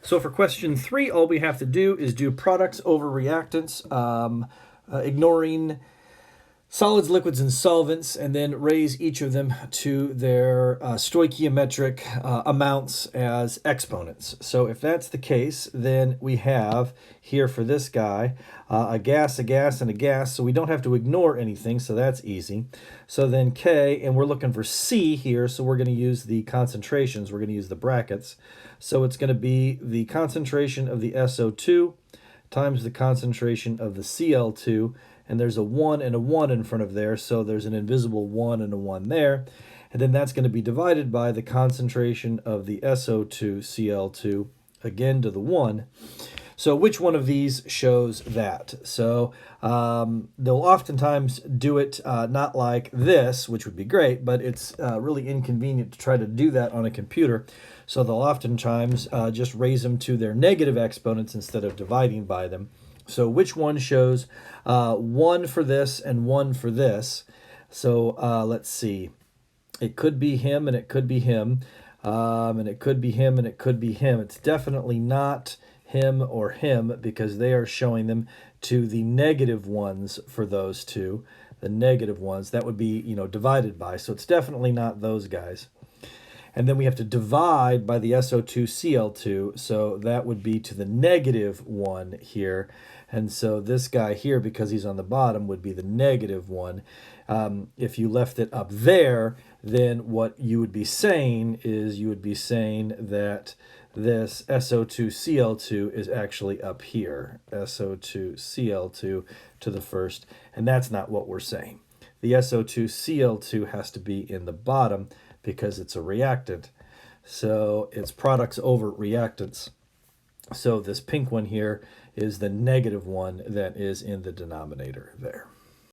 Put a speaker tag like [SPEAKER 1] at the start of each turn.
[SPEAKER 1] So for question 3, all we have to do is do products over reactants, ignoring solids, liquids, and solvents, and then raise each of them to their stoichiometric amounts as exponents. So if that's the case, then we have here for this guy a gas, and a gas, so we don't have to ignore anything, so that's easy. So then K, and we're looking for C here, so we're going to use the concentrations, we're going to use the brackets. So it's going to be the concentration of the SO2 times the concentration of the Cl2, and there's a 1 and a 1 in front of there, so there's an invisible 1 and a 1 there. And then that's going to be divided by the concentration of the SO2 Cl2, again to the 1. So which one of these shows that? So they'll oftentimes do it not like this, which would be great, but it's really inconvenient to try to do that on a computer. So they'll oftentimes just raise them to their negative exponents instead of dividing by them. So which one shows 1 for this and 1 for this? So let's see. It could be him and it could be him. And it could be him and it could be him. It's definitely not him or him because they are showing them to the negative ones for those two. The negative ones, that would be, divided by. So it's definitely not those guys. And then we have to divide by the SO2Cl2, so that would be to the negative 1 here. And so this guy here, because he's on the bottom, would be the negative 1. If you left it up there, then what you would be saying is you would be saying that this SO2Cl2 is actually up here, SO2Cl2 to the first, and that's not what we're saying. The SO2Cl2 has to be in the bottom because it's a reactant. So it's products over reactants. So this pink one here is the negative one that is in the denominator there.